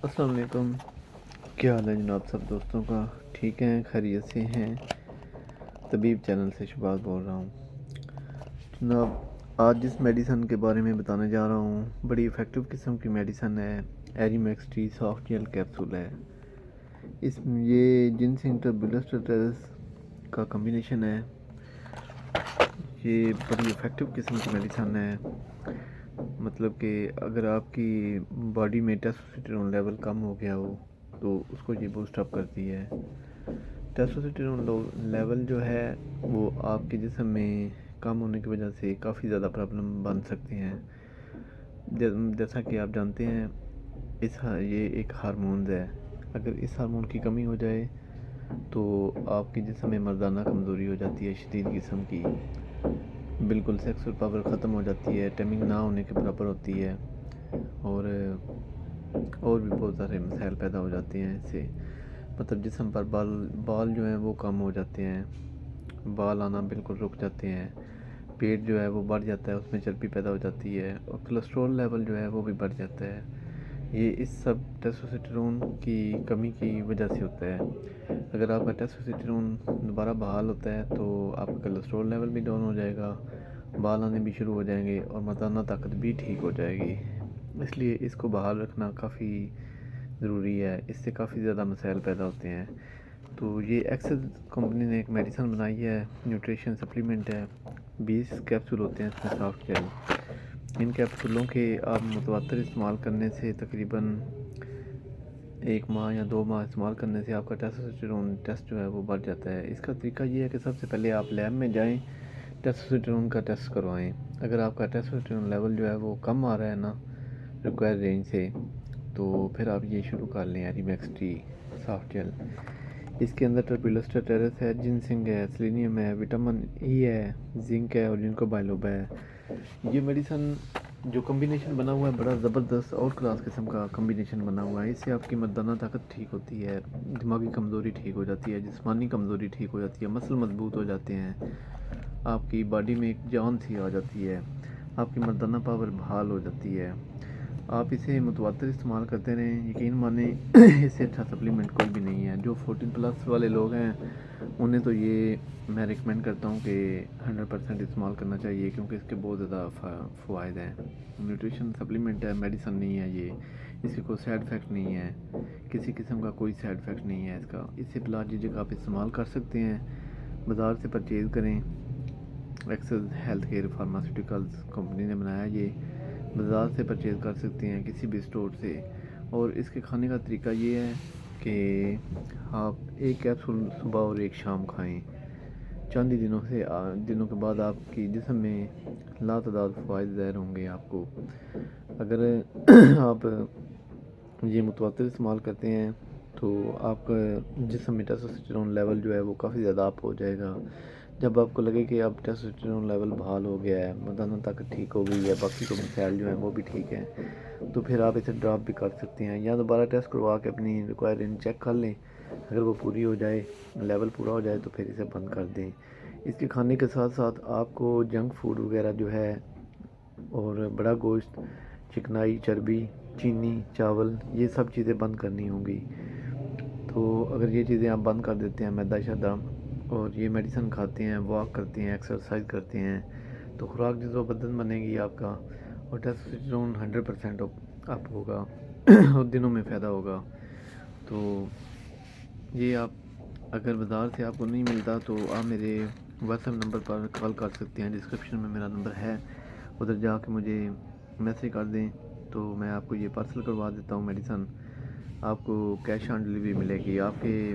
السلام علیکم، کیا حال ہے جناب؟ سب دوستوں کا ٹھیک ہیں، خیریت سے ہیں؟ طبیب چینل سے شباز بول رہا ہوں جناب۔ آج جس میڈیسن کے بارے میں بتانے جا رہا ہوں بڑی افیکٹو قسم کی میڈیسن ہے، ایریمیکس ٹی سافٹ جیل کیپسول ہے۔ یہ جنسنگ ٹربیولس ٹیرس کا کمبینیشن ہے۔ یہ بڑی افیکٹو قسم کی میڈیسن ہے، مطلب کہ اگر آپ کی باڈی میں ٹیسٹوسٹیرون لیول کم ہو گیا ہو تو اس کو یہ بوسٹ اپ کرتی ہے۔ ٹیسٹوسٹیرون لیول جو ہے وہ آپ کے جسم میں کم ہونے کی وجہ سے کافی زیادہ پرابلم بن سکتی ہیں۔ جیسا کہ آپ جانتے ہیں یہ ایک ہارمونز ہے، اگر اس ہارمون کی کمی ہو جائے تو آپ کے جسم میں مردانہ کمزوری ہو جاتی ہے، شدید قسم کی، بالکل سیکسول پاور ختم ہو جاتی ہے، ٹائمنگ نہ ہونے کے برابر ہوتی ہے، اور بھی بہت سارے مسائل پیدا ہو جاتے ہیں اس سے۔ مطلب جسم پر بال جو ہیں وہ کم ہو جاتے ہیں، بال آنا بالکل رک جاتے ہیں، پیٹ جو ہے وہ بڑھ جاتا ہے، اس میں چربی پیدا ہو جاتی ہے، اور کولیسٹرول لیول جو ہے وہ بھی بڑھ جاتا ہے۔ یہ اس سب ٹیسٹوسٹیرون کی کمی کی وجہ سے ہوتا ہے۔ اگر آپ کا ٹیسٹوسٹیرون دوبارہ بحال ہوتا ہے تو آپ کا کولیسٹرول لیول بھی ڈاؤن ہو جائے گا، بال آنے بھی شروع ہو جائیں گے، اور مردانہ طاقت بھی ٹھیک ہو جائے گی۔ اس لیے اس کو بحال رکھنا کافی ضروری ہے، اس سے کافی زیادہ مسائل پیدا ہوتے ہیں۔ تو یہ ایکسس کمپنی نے ایک میڈیسن بنائی ہے، نیوٹریشن سپلیمنٹ ہے، 20 کیپسول ہوتے ہیں اس میں سافٹ جیل۔ ان کیپسولوں کے آپ متواتر استعمال کرنے سے تقریباً 1 ماہ یا 2 ماہ استعمال کرنے سے آپ کا ٹیسٹوسٹیرون ٹیسٹ جو ہے وہ بڑھ جاتا ہے۔ اس کا طریقہ یہ ہے کہ سب سے پہلے آپ لیب میں جائیں، ٹیسٹوسٹیرون کا ٹیسٹ کروائیں۔ اگر آپ کا ٹیسٹوسٹیرون لیول جو ہے وہ کم آ رہا ہے نا ریکوائر رینج سے، تو پھر آپ یہ شروع کر لیں ایریمیکس ٹی سافٹ جیل۔ اس کے اندر ٹربیولس ٹیرس ہے، جنسنگ ہے، سیلینیم ہے، وٹامن ای ہے، زنک ہے، اور جنکو بائلوبا ہے۔ یہ میڈیسن جو کمبینیشن بنا ہوا ہے بڑا زبردست اور کلاس قسم کا کمبینیشن بنا ہوا ہے۔ اس سے آپ کی مردانہ طاقت ٹھیک ہوتی ہے، دماغی کمزوری ٹھیک ہو جاتی ہے، جسمانی کمزوری ٹھیک ہو جاتی ہے، مسل مضبوط ہو جاتے ہیں، آپ کی باڈی میں ایک جان سی آ جاتی ہے، آپ کی مردانہ پاور بحال ہو جاتی ہے۔ آپ اسے متواتر استعمال کرتے رہیں، یقین مانیں اس سے اچھا سپلیمنٹ کوئی بھی نہیں ہے۔ جو 14+ والے لوگ ہیں انہیں تو یہ میں ریکمینڈ کرتا ہوں کہ 100% استعمال کرنا چاہیے، کیونکہ اس کے بہت زیادہ فوائد ہیں۔ نیوٹریشن سپلیمنٹ ہے، میڈیسن نہیں ہے یہ، اس کے کوئی سائڈ افیکٹ نہیں ہے، کسی قسم کا کوئی سائڈ افیکٹ نہیں ہے اس کا۔ اس سے بلا جھجھک آپ استعمال کر سکتے ہیں، بازار سے پرچیز کریں۔ Axis health care pharmaceuticals company نے بنایا، یہ بازار سے پرچیز کر سکتے ہیں کسی بھی اسٹور سے۔ اور اس کے کھانے کا طریقہ یہ ہے کہ آپ ایک کیپسول صبح اور ایک شام کھائیں، چند ہی دنوں کے بعد آپ کی جسم میں لاتعداد فوائد ظاہر ہوں گے آپ کو۔ اگر آپ یہ متواتر استعمال کرتے ہیں تو آپ کا جسم میں ٹیسٹوسٹیرون لیول جو ہے وہ کافی زیادہ اپ ہو جائے گا۔ جب آپ کو لگے کہ اب ٹیسٹوسٹیرون لیول بحال ہو گیا ہے، مردانہ طاقت ٹھیک ہو گئی ہے، باقی کو مسائل جو ہیں وہ بھی ٹھیک ہیں، تو پھر آپ اسے ڈراپ بھی کر سکتے ہیں، یا دوبارہ ٹیسٹ کروا کے اپنی ریکوائر رینج چیک کر لیں۔ اگر وہ پوری ہو جائے، لیول پورا ہو جائے، تو پھر اسے بند کر دیں۔ اس کے کھانے کے ساتھ ساتھ آپ کو جنک فوڈ وغیرہ جو ہے، اور بڑا گوشت، چکنائی، چربی، چینی، چاول، یہ سب چیزیں بند کرنی ہوں گی۔ تو اگر یہ چیزیں آپ بند کر دیتے ہیں، میدا شدہ، اور یہ میڈیسن کھاتے ہیں، واک کرتے ہیں، ایکسرسائز کرتے ہیں، تو خوراک جز و بدن بنے گی آپ کا، اور ٹیسٹوسٹیرون 100% اپ ہوگا اور دنوں میں فائدہ ہوگا۔ تو یہ آپ اگر بازار سے آپ کو نہیں ملتا تو آپ میرے واٹس ایپ نمبر پر کال کر سکتے ہیں، ڈسکرپشن میں میرا نمبر ہے، ادھر جا کے مجھے میسیج کر دیں تو میں آپ کو یہ پارسل کروا دیتا ہوں میڈیسن۔ آپ کو کیش آن ڈلیوری ملے گی آپ کے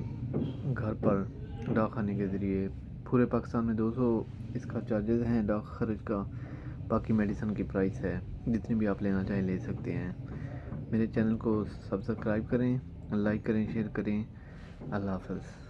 گھر پر ڈاک خانے کے ذریعے۔ پورے پاکستان میں 200 اس کا چارجز ہیں ڈاک خرچ کا، باقی میڈیسن کی پرائس ہے، جتنی بھی آپ لینا چاہیں لے سکتے ہیں۔ میرے چینل کو سبسکرائب کریں، لائک کریں، شیئر کریں۔ اللہ حافظ۔